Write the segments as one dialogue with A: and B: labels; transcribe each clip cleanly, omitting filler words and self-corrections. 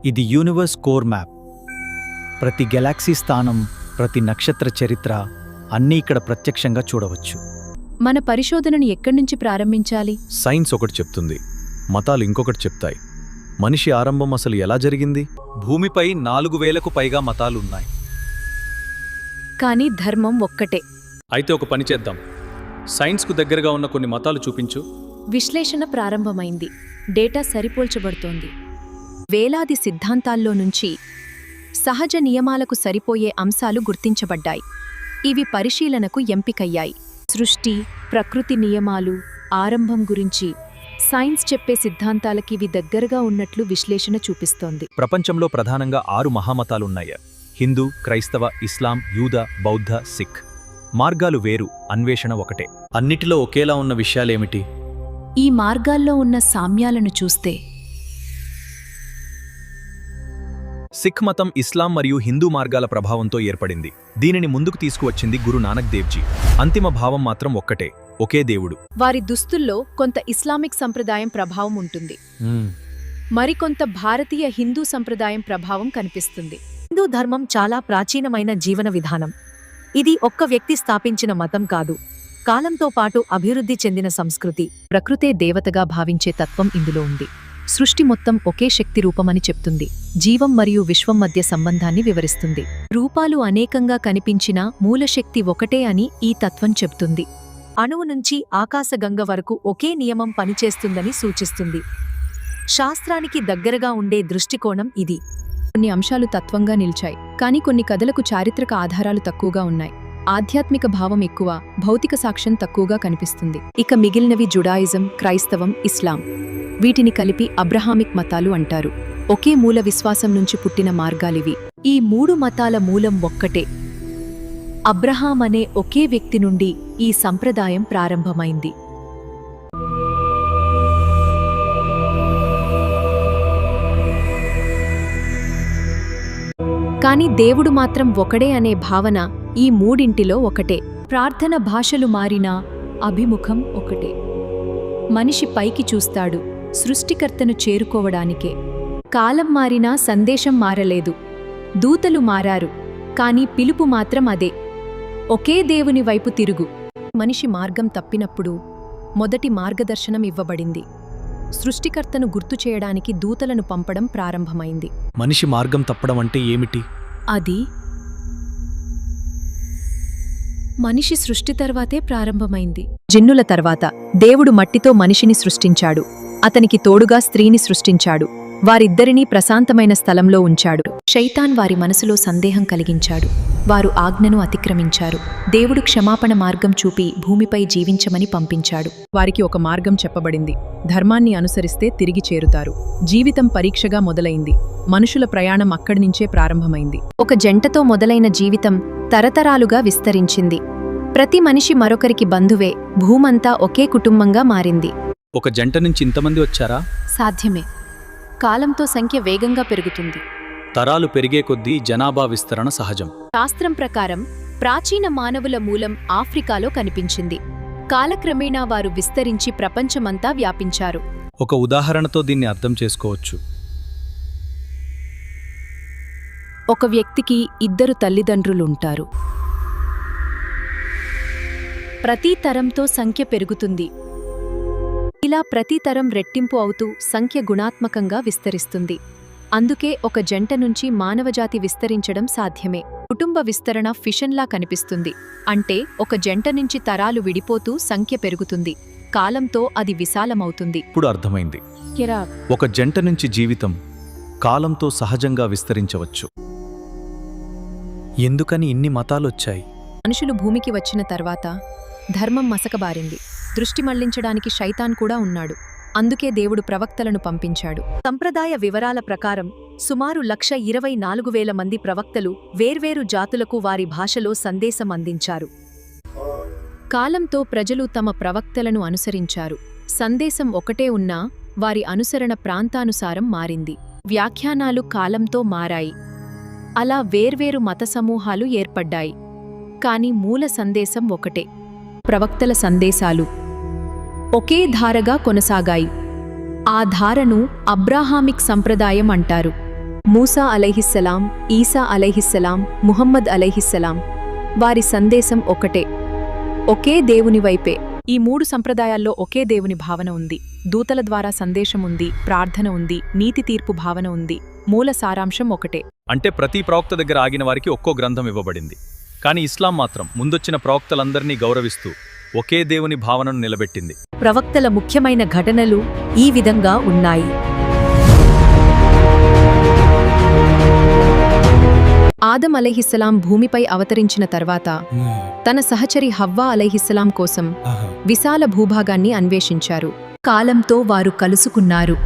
A: ఇది universe core map. ప్రతి Galaxy స్థానం, ప్రతి నక్షత్ర చరిత్ర అన్నీ ఇక్కడ ప్రత్యక్షంగా చూడవచ్చు.
B: మన పరిశోధనను ఎక్కడ్నుంచి ప్రారంభించాలి?
C: సైన్స్ ఒకటి చెప్తుంది, మతాలు ఇంకొకటి చెప్తాయి. మనిషి ఆరంభం అసలు ఎలా జరిగింది?
A: భూమిపై 4000కు పైగా మతాలున్నాయి.
B: కానీ ధర్మం ఒక్కటే.
D: అయితే ఒక పని చేద్దాం. సైన్స్కు దగ్గరగా ఉన్న కొన్ని మతాలు చూపించు.
B: విశ్లేషణ ప్రారంభమైంది. డేటా సరిపోల్చబడుతోంది. వేలాది సిద్ధాంతాల్లో నుంచి సహజ నియమాలకు సరిపోయే అంశాలు గుర్తించబడ్డాయి. ఇవి పరిశీలనకు ఎంపికయ్యాయి. సృష్టి, ప్రకృతి నియమాలు, ఆరంభం గురించి సైన్స్ చెప్పే సిద్ధాంతాలకి ఇవి దగ్గరగా ఉన్నట్లు విశ్లేషణ చూపిస్తోంది.
A: ప్రపంచంలో ప్రధానంగా 6 మహామతాలున్నాయి: హిందూ, క్రైస్తవ, ఇస్లాం, యూద, బౌద్ధ, సిక్. మార్గాలు వేరు, అన్వేషణ ఒకటే.
D: అన్నిటిలో ఒకేలా ఉన్న విషయాలేమిటి?
B: ఈ మార్గాల్లో ఉన్న సామ్యాలను చూస్తే
A: సిక్ మతం ఇస్లాం మరియు హిందూ మార్గాల ప్రభావంతో ఏర్పడింది. దీనిని ముందుకు తీసుకువచ్చింది గురు నానక్ దేవ్జీ. అంతిమ భావం మాత్రం ఒక్కటే, ఒకే దేవుడు.
B: వారి దుస్తుల్లో కొంత ఇస్లామిక్ సంప్రదాయం ప్రభావం ఉంటుంది, మరికొంత భారతీయ హిందూ సంప్రదాయం ప్రభావం కనిపిస్తుంది.
E: హిందూ ధర్మం చాలా ప్రాచీనమైన జీవన విధానం. ఇది ఒక్క వ్యక్తి స్థాపించిన మతం కాదు, కాలంతో పాటు అభివృద్ధి చెందిన సంస్కృతి.
B: ప్రకృతే దేవతగా భావించే తత్వం ఇందులో ఉంది. సృష్టి మొత్తం ఒకే శక్తి రూపమని చెప్తుంది. జీవం మరియు విశ్వం మధ్య సంబంధాన్ని వివరిస్తుంది. రూపాలు అనేకంగా కనిపించినా మూలశక్తి ఒకటే అని ఈ తత్వం చెప్తుంది.
E: అణువు నుంచి ఆకాశగంగ వరకు ఒకే నియమం పనిచేస్తుందని సూచిస్తుంది. శాస్త్రానికి దగ్గరగా ఉండే దృష్టికోణం ఇది.
B: కొన్ని అంశాలు తత్వంగా నిలిచాయి, కానీ కొన్ని కథలకు చారిత్రక ఆధారాలు తక్కువగా ఉన్నాయి. ఆధ్యాత్మిక భావం ఎక్కువ, భౌతిక సాక్ష్యం తక్కువగా కనిపిస్తుంది. ఇక మిగిలినవి జుడాయిజం, క్రైస్తవం, ఇస్లాం. వీటిని కలిపి అబ్రహామిక్ మతాలు అంటారు. ఒకే మూల విశ్వాసం నుంచి పుట్టిన మార్గాలివి. ఈ 3 మతాల మూలం ఒక్కటే. అబ్రహాం అనే ఒకే వ్యక్తి నుండి ఈ సంప్రదాయం ప్రారంభమైంది. కాని దేవుడు మాత్రం ఒకడే అనే భావన ఈ మూడింటిలో ఒకటే. ప్రార్థన భాషలు మారినా అభిముఖం ఒకటే. మనిషి పైకి చూస్తాడు, సృష్టికర్తను చేరుకోవడానికే. కాలం మారినా సందేశం మారలేదు. దూతలు మారారు, కాని పిలుపు మాత్రం అదే. ఒకే దేవుని వైపు తిరుగు. మనిషి మార్గం తప్పినప్పుడు మొదటి మార్గదర్శనం ఇవ్వబడింది. సృష్టికర్తను గుర్తు చేయడానికి దూతలను పంపడం ప్రారంభమైంది.
D: మనిషి మార్గం తప్పడం అంటే ఏమిటి?
B: అది మనిషి సృష్టి తర్వాతే ప్రారంభమైంది. జిన్నుల తర్వాత దేవుడు మట్టితో మనిషిని సృష్టించాడు. అతనికి తోడుగా స్త్రీని సృష్టించాడు. వారిద్దరినీ ప్రశాంతమైన స్థలంలో ఉంచాడు. శైతాన్ వారి మనసులో సందేహం కలిగించాడు. వారు ఆజ్ఞను అతిక్రమించారు. దేవుడు క్షమాపణ మార్గం చూపి భూమిపై జీవించమని పంపించాడు. వారికి ఒక మార్గం చెప్పబడింది. ధర్మాన్ని అనుసరిస్తే తిరిగి చేరుతారు. జీవితం పరీక్షగా మొదలైంది. మనుషుల ప్రయాణం అక్కడినుంచే ప్రారంభమైంది. ఒక జంటతో మొదలైన జీవితం తరతరాలుగా విస్తరించింది. ప్రతి మనిషి మరొకరికి బంధువే. భూమంతా ఒకే కుటుంబంగా మారింది.
D: ఒక జంట నుంచి ఇంతమంది వచ్చారా?
B: సాధ్యమే. కాలంతో సంఖ్య వేగంగా పెరుగుతుంది.
D: తరాలు పెరిగే కొద్దీ జనాభా విస్తరణ సహజం.
B: శాస్త్రం ప్రకారం ప్రాచీన మానవుల మూలం ఆఫ్రికాలో కనిపించింది. కాలక్రమేణా వారు విస్తరించి ప్రపంచమంతా వ్యాపించారు.
D: ఒక ఉదాహరణతో దీన్ని అర్థం చేసుకోవచ్చు.
B: ఒక వ్యక్తికి 2 తల్లిదండ్రులుంటారు. ప్రతి తరంతో సంఖ్య పెరుగుతుంది. ఇలా ప్రతి తరం రెట్టింపు అవుతూ సంఖ్య గుణాత్మకంగా విస్తరిస్తుంది. అందుకే ఒక జంట నుంచి మానవజాతి విస్తరించడం సాధ్యమే. కుటుంబ విస్తరణ ఫిషన్లా కనిపిస్తుంది. అంటే ఒక జంట నుంచి తరాలు విడిపోతూ సంఖ్య పెరుగుతుంది. కాలంతో అది విశాలమవుతుంది.
C: ఇప్పుడు అర్థమైంది. ఒక జంట నుంచి జీవితం కాలంతో సహజంగా విస్తరించవచ్చు.
D: ఎందుకని ఇన్ని మతాలొచ్చాయి?
B: మనుషులు భూమికి వచ్చిన తర్వాత ధర్మం మసకబారింది. దృష్టి మళ్లించడానికి శైతాన్ కూడా ఉన్నాడు. అందుకే దేవుడు ప్రవక్తలను పంపించాడు.
E: సంప్రదాయ వివరాల ప్రకారం సుమారు 1,24,000 మంది ప్రవక్తలు వేర్వేరు జాతులకు వారి భాషలో సందేశం అందించారు.
B: కాలంతో ప్రజలు తమ ప్రవక్తలను అనుసరించారు. సందేశం ఒకటే ఉన్నా వారి అనుసరణ ప్రాంతానుసారం మారింది. వ్యాఖ్యానాలు కాలంతో మారాయి. అలా వేర్వేరు మత సమూహాలు ఏర్పడ్డాయి. కాని మూల సందేశం ఒకటే. ప్రవక్తల సందేశాలు ఒకే ధారగా కొనసాగాయి. ఆ ధారను అబ్రాహామిక్ సంప్రదాయం అంటారు. మూసా అలైహిస్సలాం, ఈసా అలైహిస్సలాం, ముహమ్మద్ అలైహిస్సలాం. వారి సందేశం ఒకటే, ఒకే దేవుని వైపే. ఈ 3 సంప్రదాయాల్లో ఒకే దేవుని భావన ఉంది. దూతల ద్వారా సందేశం ఉంది, ప్రార్థన ఉంది, నీతి తీర్పు భావన ఉంది. మూల సారాంశం ఒకటే.
A: అంటే ప్రతి ప్రవక్త దగ్గర ఆగిన వారికి ఒక్కో గ్రంథం ఇవ్వబడింది. కానీ ఇస్లాం మాత్రం ముందొచ్చిన ప్రవక్తలందరినీ గౌరవిస్తూ ఒకే దేవుని భావనను నిలబెట్టింది.
E: ప్రవక్తల ముఖ్యమైన ఘటనలు ఈ విధంగా ఉన్నాయి.
B: ఆదం అలైహిస్సలాం భూమిపై అవతరించిన తర్వాత తన సహచరి హవ్వా అలైహిస్సలాం కోసం విశాల భూభాగాన్ని అన్వేషించారు. కాలంతో వారు కలుసుకున్నారు.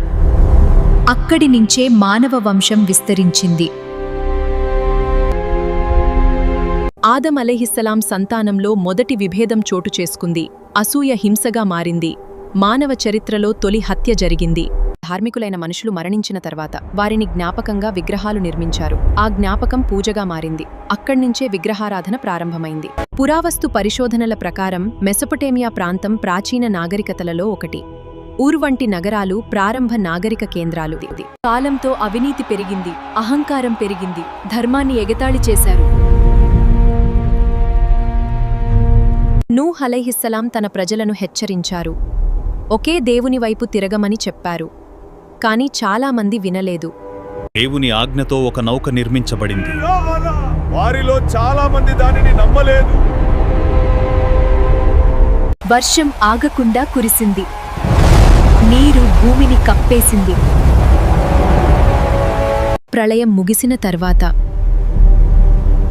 B: అక్కడి నుంచే మానవ వంశం విస్తరించింది. ఆదం అలైహిస్సలాం సంతానంలో మొదటి విభేదం చోటు చేసుకుంది. అసూయ హింసగా మారింది. మానవ చరిత్రలో తొలి హత్య జరిగింది. ధార్మికులైన మనుషులు మరణించిన తర్వాత వారిని జ్ఞాపకంగా విగ్రహాలు నిర్మించారు. ఆ జ్ఞాపకం పూజగా మారింది. అక్కడ్నుంచే విగ్రహారాధన ప్రారంభమైంది. పురావస్తు పరిశోధనల ప్రకారం మెసొపొటేమియా ప్రాంతం ప్రాచీన నాగరికతలలో ఒకటి. ఊర్ వంటి నగరాలు ప్రారంభ నాగరిక కేంద్రాలు. కాలంతో అవినీతి పెరిగింది, అహంకారం పెరిగింది, ధర్మాన్ని ఎగతాళి చేశారు. నూహ్ అలైహిస్సలాం తన ప్రజలను హెచ్చరించారు. ఒకే దేవుని వైపు తిరగమని చెప్పారు. కాని చాలామంది వినలేదు.
C: దేవుని ఆజ్ఞతో ఒక నౌక నిర్మించబడింది.
F: వారిలో చాలా మంది దానిని నమ్మలేదు.
B: వర్షం ఆగకుండా కురిసింది. నీరు భూమిని కప్పేసింది. ప్రళయం ముగిసిన తర్వాత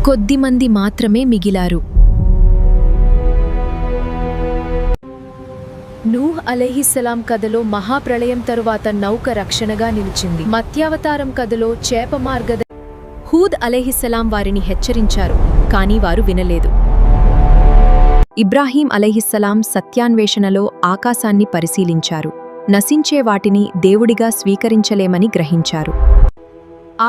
B: కొద్దిమంది మాత్రమే మిగిలారు. నూహ్ అలైహిస్సలాం కథలో మహాప్రళయం తరువాత నౌక రక్షణగా నిలిచింది. మత్యావతారం కథలో చేప మార్గద. హూద్ అలైహిస్సలాం వారిని హెచ్చరించారు, కానీ వారు వినలేదు. ఇబ్రాహీం అలైహిస్సలాం సత్యాన్వేషణలో ఆకాశాన్ని పరిశీలించారు. నశించే వాటిని దేవుడిగా స్వీకరించలేమని గ్రహించారు.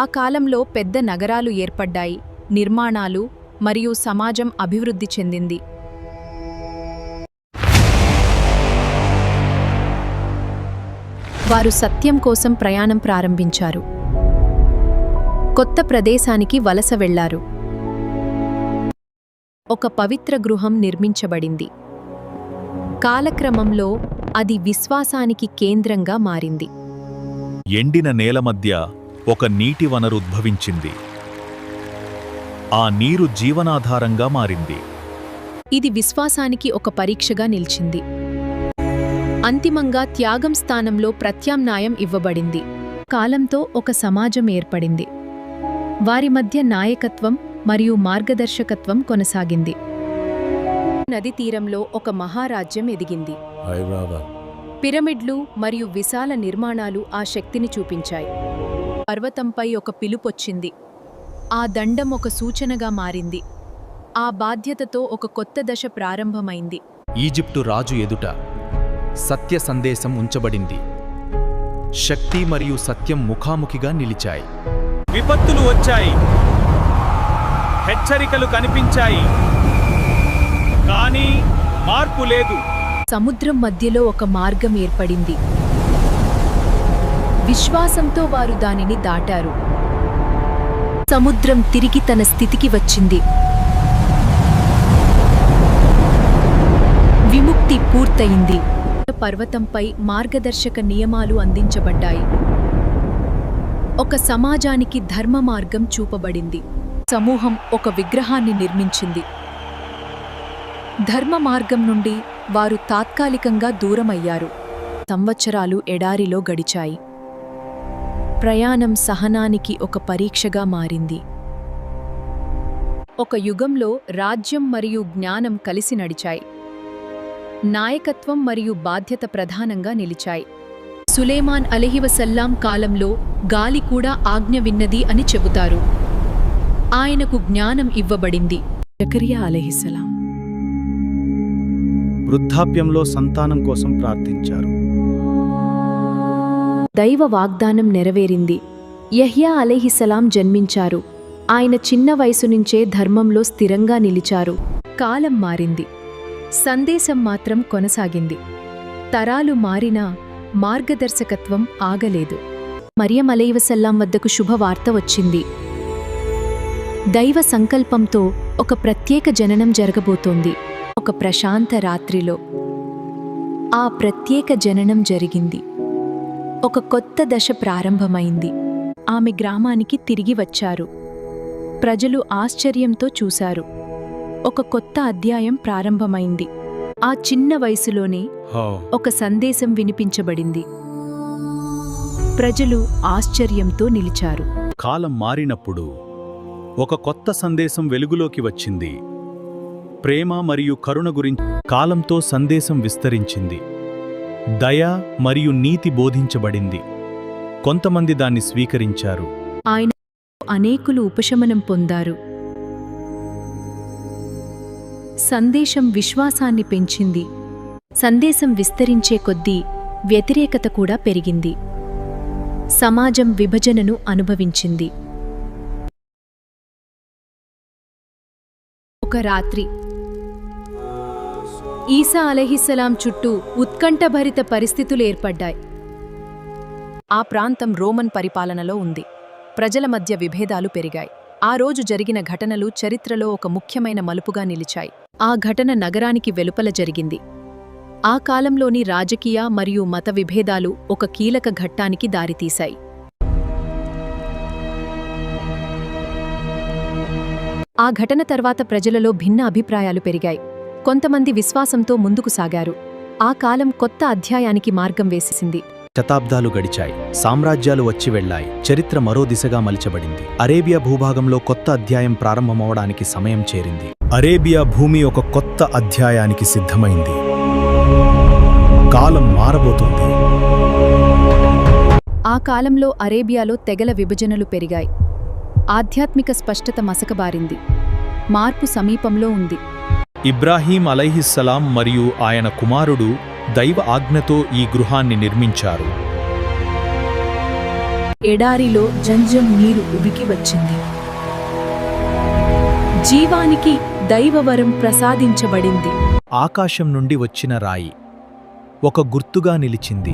B: ఆ కాలంలో పెద్ద నగరాలు ఏర్పడ్డాయి. నిర్మాణాలు మరియు సమాజం అభివృద్ధి చెందింది. వారు సత్యం కోసం ప్రయాణం ప్రారంభించారు. కొత్త ప్రదేశానికి వలస వెళ్లారు. ఒక పవిత్ర గృహం నిర్మించబడింది. కాలక్రమంలో అది విశ్వాసానికి కేంద్రంగా మారింది.
C: ఎండిన నేల మధ్య ఒక నీటి వనరు ఉద్భవించింది. ఆ నీరు జీవనాధారంగా మారింది.
B: ఇది విశ్వాసానికి ఒక పరీక్షగా నిలిచింది. అంతిమంగా త్యాగం స్థానంలో ప్రత్యామ్నాయం ఇవ్వబడింది. కాలంతో ఒక సమాజం ఏర్పడింది. వారి మధ్య నాయకత్వం మరియు మార్గదర్శకత్వం కొనసాగింది. నది తీరంలో ఒక మహారాజ్యం ఎదిగింది. పిరమిడ్లు మరియు విశాల నిర్మాణాలు ఆ శక్తిని చూపించాయి. పర్వతంపై ఒక పిలుపొచ్చింది. ఆ దండం ఒక సూచనగా మారింది. ఆ బాధ్యతతో ఒక కొత్త దశ ప్రారంభమైంది.
C: ఈజిప్టు రాజు ఎదుట సత్య సందేశం ఉంచబడింది. శక్తి మరియు సత్యం ముఖాముఖిగా నిలిచాయి.
D: విపత్తులు వచ్చాయి, హెచ్చరికలు కనిపించాయి, కానీ మార్పు లేదు.
B: సముద్రం మధ్యలో ఒక మార్గం ఏర్పడింది. విశ్వాసంతో వారు దానిని దాటారు. సముద్రం తిరిగి తన స్థితికి వచ్చింది. విముక్తి పూర్తయింది. పర్వతంపై మార్గదర్శక నియమాలు అందించబడ్డాయి. ఒక సమాజానికి ధర్మ మార్గం చూపబడింది. సమూహం ఒక విగ్రహాన్ని నిర్మించింది. ధర్మ మార్గం నుండి వారు తాత్కాలికంగా దూరమయ్యారు. సంవత్సరాలు ఎడారిలో గడిచాయి. ప్రయాణం సహనానికి ఒక పరీక్షగా మారింది. ఒక యుగంలో రాజ్యం మరియు జ్ఞానం కలిసి నడిచాయి. నాయకత్వం మరియు బాధ్యత ప్రధానంగా నిలిచాయి. సులేమాన్ అలైహివసల్లాం కాలంలో గాలి కూడా ఆజ్ఞ విన్నది అని చెబుతారు. ఆయనకు జ్ఞానం ఇవ్వబడింది. జకరియా అలైహిస్సలాం
C: వృద్ధాప్యంలో సంతానం కోసం ప్రార్థించారు.
B: దైవ వాగ్దానం నెరవేరింది. యహ్యా అలైహిస్సలాం జన్మించారు. ఆయన చిన్న వయసు నుంచే ధర్మంలో స్థిరంగా నిలిచారు. కాలం మారింది. సందేశం మాత్రం కొనసాగింది. తరాలు మారినా మార్గదర్శకత్వం ఆగలేదు. మరియం అలైవసల్లాం వద్దకు శుభవార్త వచ్చింది. దైవ సంకల్పంతో ఒక ప్రత్యేక జననం జరగబోతోంది. ఒక ప్రశాంత రాత్రిలో ఆ ప్రత్యేక జననం జరిగింది. ఒక కొత్త దశ ప్రారంభమైంది. ఆమె గ్రామానికి తిరిగి వచ్చారు. ప్రజలు ఆశ్చర్యంతో చూశారు. ఒక కొత్త అధ్యాయం ప్రారంభమైంది. ఆ చిన్న వయసులోనే ఒక సందేశం వినిపించబడింది. ప్రజలు ఆశ్చర్యంతో నిలిచారు.
C: కాలం మారినప్పుడు ఒక కొత్త సందేశం వెలుగులోకి వచ్చింది. ప్రేమ మరియు కరుణ గురించి కాలంతో సందేశం విస్తరించింది. దయ మరియు నీతి బోధించబడింది. కొంతమంది దాన్ని స్వీకరించారు.
B: ఆయన అనేకులు ఉపశమనం పొందారు. సందేశం విశ్వాసాన్ని పెంచింది. సందేశం విస్తరించే కొద్దీ వ్యతిరేకత కూడా పెరిగింది. సమాజం విభజనను అనుభవించింది. ఒక రాత్రి ఈసా అలైహిస్సలాం చుట్టూ ఉత్కంఠభరిత పరిస్థితులు ఏర్పడ్డాయి. ఆ ప్రాంతం రోమన్ పరిపాలనలో ఉంది. ప్రజల మధ్య విభేదాలు పెరిగాయి. ఆ రోజు జరిగిన ఘటనలు చరిత్రలో ఒక ముఖ్యమైన మలుపుగా నిలిచాయి. ఆ ఘటన నగరానికి వెలుపల జరిగింది. ఆ కాలంలోని రాజకీయ మరియు మత విభేదాలు ఒక కీలక ఘట్టానికి దారితీశాయి. ఆ ఘటన తర్వాత ప్రజలలో భిన్న అభిప్రాయాలు పెరిగాయి. కొంతమంది విశ్వాసంతో ముందుకు సాగారు. ఆ కాలం కొత్త అధ్యాయానికి మార్గం వేసేసింది.
C: శతాబ్దాలు గడిచాయి. సామ్రాజ్యాలు వచ్చి వెళ్లాయి. చరిత్ర మరో దిశగా మలిచబడింది. అరేబియా భూభాగంలో కొత్త అధ్యాయం ప్రారంభమవడానికి సమయం చేరింది. అరేబియా భూమి ఒక కొత్త అధ్యాయానికి సిద్ధమైంది. కాలం మారబోతోంది.
B: ఆ కాలంలో అరేబియాలో తెగల విభజనలు పెరిగాయి. ఆధ్యాత్మిక స్పష్టత మసకబారింది. మార్పు సమీపంలో ఉంది.
C: ఇబ్రాహీం అలైహిస్సలాం మరియు ఆయన కుమారుడు దైవ ఆజ్ఞతో ఈ గృహాన్ని నిర్మించారు.
B: ఎడారిలో జంజం నీరు ఉబికి వచ్చింది. జీవానికి దైవవరం ప్రసాదించబడింది.
C: ఆకాశం నుండి వచ్చిన రాయి ఒక గుర్తుగా నిలిచింది.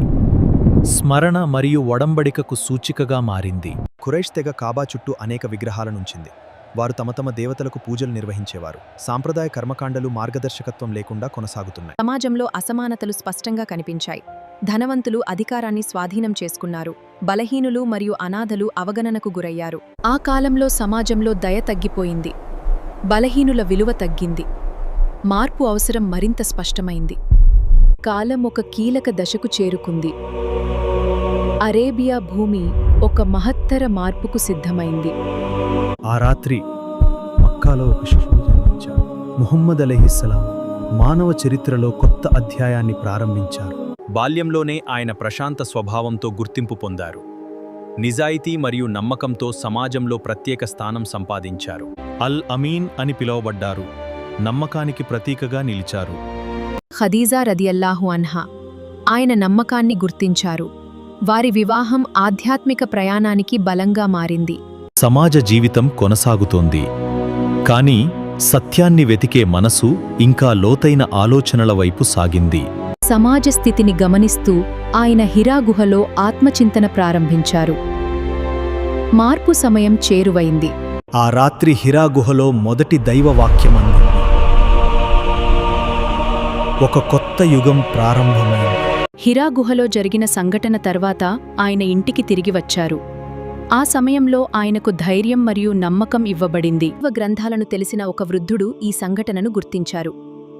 C: స్మరణ మరియు ఒడంబడికకు సూచికగా మారింది.
A: ఖురైష్ తెగ కాబా చుట్టూ అనేక విగ్రహాలనుంచింది. వారు తమ తమ దేవతలకు పూజలు నిర్వహించేవారు. సాంప్రదాయ కర్మకాండలు మార్గదర్శకత్వం లేకుండా కొనసాగుతున్నాయి.
B: సమాజంలో అసమానతలు స్పష్టంగా కనిపించాయి. ధనవంతులు అధికారాన్ని స్వాధీనం చేసుకున్నారు. బలహీనులు మరియు అనాథలు అవగణనకు గురయ్యారు. ఆ కాలంలో సమాజంలో దయ తగ్గిపోయింది. బలహీనుల విలువ తగ్గింది. మార్పు అవసరం మరింత స్పష్టమైంది. కాలం ఒక కీలక దశకు చేరుకుంది. అరేబియా భూమి ఒక మహత్తర మార్పుకు సిద్ధమైంది.
C: ఆ రాత్రి మక్కాలో ఒక శిశువు జన్మించాడు. ముహమ్మద్ అలైహిస్సలాం మానవ చరిత్రలో కొత్త అధ్యాయాన్ని ప్రారంభించారు. బాల్యంలోనే ఆయన ప్రశాంత స్వభావంతో గుర్తింపు పొందారు. నిజాయితీ మరియు నమ్మకంతో సమాజంలో ప్రత్యేక స్థానం సంపాదించారు. అల్ అమీన్ అని పిలువబడ్డారు. నమ్మకానికి ప్రతీకగా నిలిచారు.
B: ఖదీజా రదియల్లాహు అన్హా ఆయన నమ్మకాన్ని గుర్తించారు. వారి వివాహం ఆధ్యాత్మిక ప్రయాణానికి బలంగా మారింది.
C: సమాజ జీవితం కొనసాగుతోంది. కానీ సత్యాన్ని వెతికే మనసు ఇంకా లోతైన ఆలోచనల వైపు సాగింది.
B: సమాజ స్థితిని గమనిస్తూ ఆయన హిరా గుహలో ఆత్మచింతన ప్రారంభించారు. మార్పు సమయం చేరువైంది.
C: ఆ రాత్రి హిరా గుహలో మొదటి దైవవాక్యం అందింది. ఒక కొత్త యుగం ప్రారంభమైంది.
B: హిరా గుహలో జరిగిన సంఘటన తర్వాత ఆయన ఇంటికి తిరిగి వచ్చారు. ఆ సమయంలో ఆయనకు ధైర్యం మరియు నమ్మకం ఇవ్వబడింది. పూర్వ గ్రంథాలను తెలిసిన ఒక వృద్ధుడు ఈ సంఘటనను గుర్తించారు.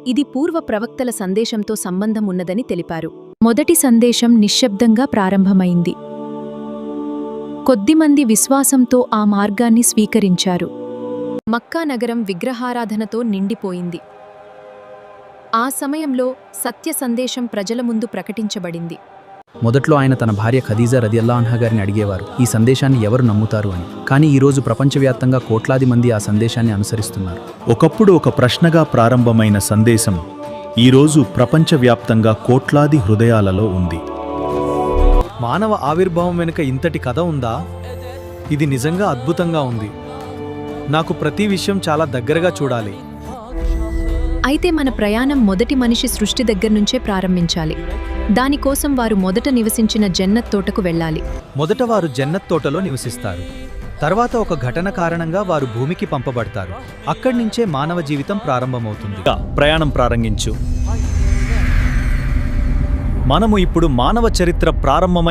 B: ఇది పూర్వ ప్రవక్తల సందేశంతో సంబంధం ఉన్నదని తెలిపారు. మొదటి సందేశం నిశ్శబ్దంగా ప్రారంభమైంది. కొద్దిమంది విశ్వాసంతో ఆ మార్గాన్ని స్వీకరించారు. మక్కా నగరం విగ్రహారాధనతో నిండిపోయింది. ఆ సమయంలో సత్య సందేశం ప్రజల ముందు ప్రకటించబడింది.
G: మొదట్లో ఆయన తన భార్య ఖదీజా రదియల్లాహు అన్హా గారిని అడిగేవారు, ఈ సందేశాన్ని ఎవరు నమ్ముతారు అని. కానీ ఈరోజు ప్రపంచవ్యాప్తంగా కోట్లాది మంది ఆ సందేశాన్ని అనుసరిస్తున్నారు.
C: ఒకప్పుడు ఒక ప్రశ్నగా ప్రారంభమైన సందేశం ఈరోజు ప్రపంచవ్యాప్తంగా కోట్లాది హృదయాలలో ఉంది.
A: మానవ ఆవిర్భావం వెనుక ఇంతటి కథ ఉందా? ఇది నిజంగా అద్భుతంగా ఉంది. నాకు ప్రతి విషయం చాలా దగ్గరగా చూడాలి.
B: అయితే మన ప్రయాణం మొదటి మనిషి సృష్టి దగ్గర్నుంచే ప్రారంభించాలి. దానికోసం వారు మొదట నివసించిన జన్నత్ తోటకు వెళ్ళాలి.
C: మొదట వారు జన్నత్ తోటలో నివసిస్తారు. తర్వాత ఒక ఘటన కారణంగా వారు భూమికి పంపబడతారు. అక్కడి నుంచే మానవ జీవితం ప్రారంభమవుతుంది.
A: ప్రయాణం ప్రారంభించు. మనము ఇప్పుడు మానవ చరిత్ర ప్రారంభమైన